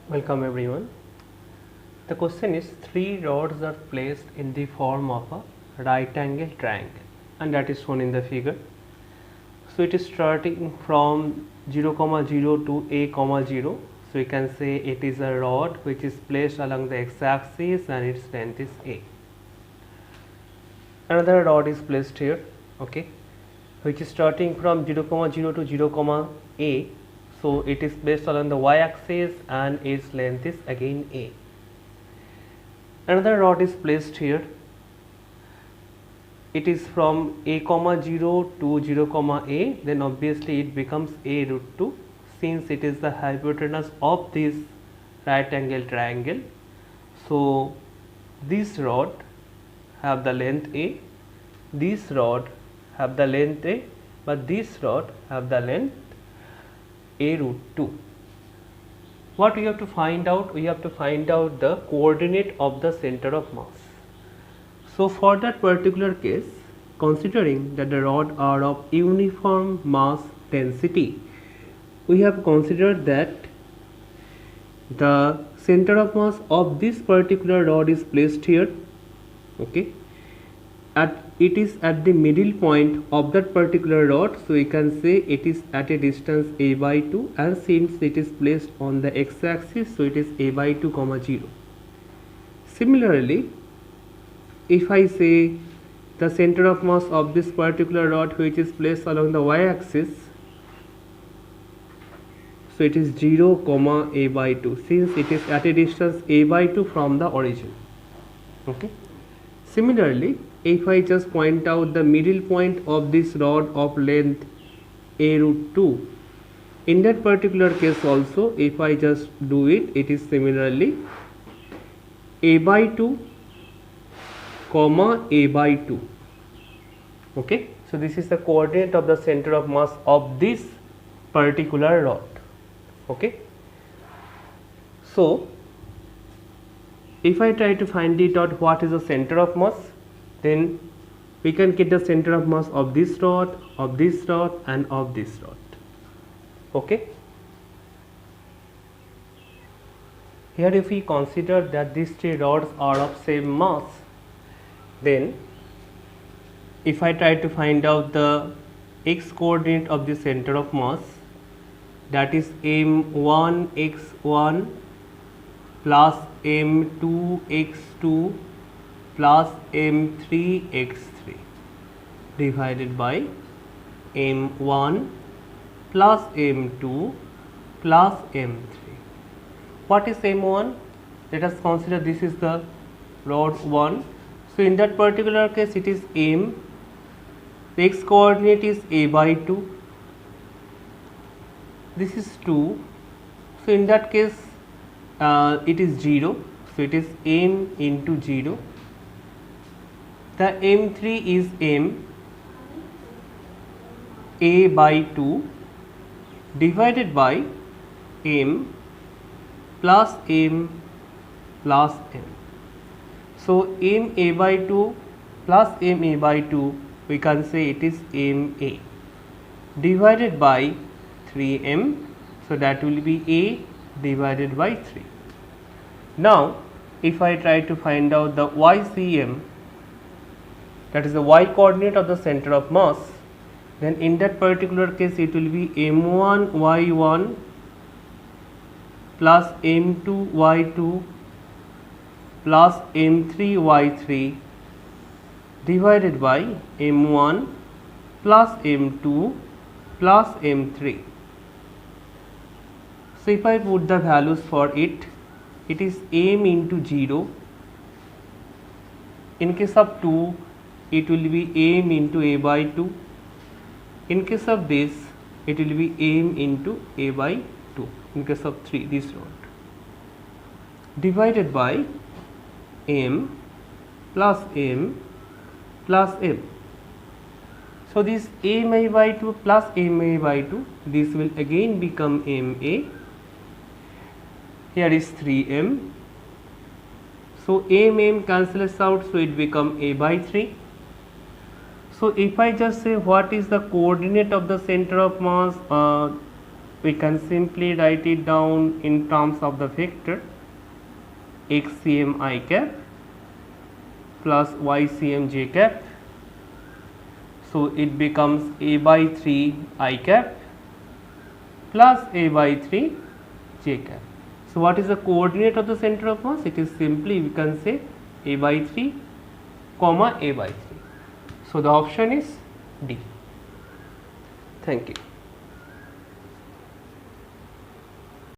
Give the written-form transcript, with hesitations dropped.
Welcome everyone. The question is three rods are placed in the form of a right angle triangle and that is shown in the figure. So it is starting from 0, 0 to a, 0. So you can say it is a rod which is placed along the x-axis and its length is a. Another rod is placed here, okay, which is starting from 0, 0 to 0, a. So it is placed along the y-axis and its length is again a. Another rod is placed here. It is from a, 0 to 0, a. Then obviously it becomes a root 2 since it is the hypotenuse of this right angle triangle. So this rod have the length a, this rod have the length a, but this rod have the length a root 2. What we have to find out? We have to find out the coordinate of the center of mass. So for that particular case, considering that the rods are of uniform mass density, we have considered that the center of mass of this particular rod is placed here, okay, it is at the middle point of that particular rod, so we can say it is at a distance a by 2, and since it is placed on the x-axis, so it is a by 2, 0. Similarly, if I say the center of mass of this particular rod which is placed along the y-axis, so it is 0, a by 2 since it is at a distance a by 2 from the origin, okay. Similarly, if I just point out the middle point of this rod of length a root 2, in that particular case also, if I just do it, it is similarly a by 2, a by 2, okay. So this is the coordinate of the center of mass of this particular rod, okay. So if I try to find it out what is the center of mass, then we can get the center of mass of this rod, and of this rod, okay. Here if we consider that these three rods are of same mass, then if I try to find out the x coordinate of the center of mass, that is m1 x1 plus m2 x2 plus m3 x3 divided by m1 plus m2 plus m3. What is m1? Let us consider this is the rod 1. So in that particular case it is m, the x coordinate is a by 2, this is 2, so in that case it is 0, so it is m into 0. The m3 is m a by 2 divided by m plus m plus m. So m a by 2 plus m a by 2, we can say it is m a divided by 3m, so that will be a divided by 3. Now if I try to find out the YCM, that is the y coordinate of the center of mass, then in that particular case it will be m1 y1 plus m2 y2 plus m3 y3 divided by m1 plus m2 plus m3. So if I put the values for it, it is m into 0. In case of 2, it will be m into a by 2. In case of this, it will be m into a by 2. In case of 3, this rod divided by m plus m plus m. So this ma by 2 plus ma by 2, this will again become ma. Here is 3m. So m cancels out, so it become a by 3. So if I just say what is the coordinate of the center of mass we can simply write it down in terms of the vector xcm I cap plus ycm j cap. So it becomes a by 3 I cap plus a by 3 j cap. So what is the coordinate of the center of mass? It is simply, we can say, a by 3 comma a by 3. So the option is D. Thank you.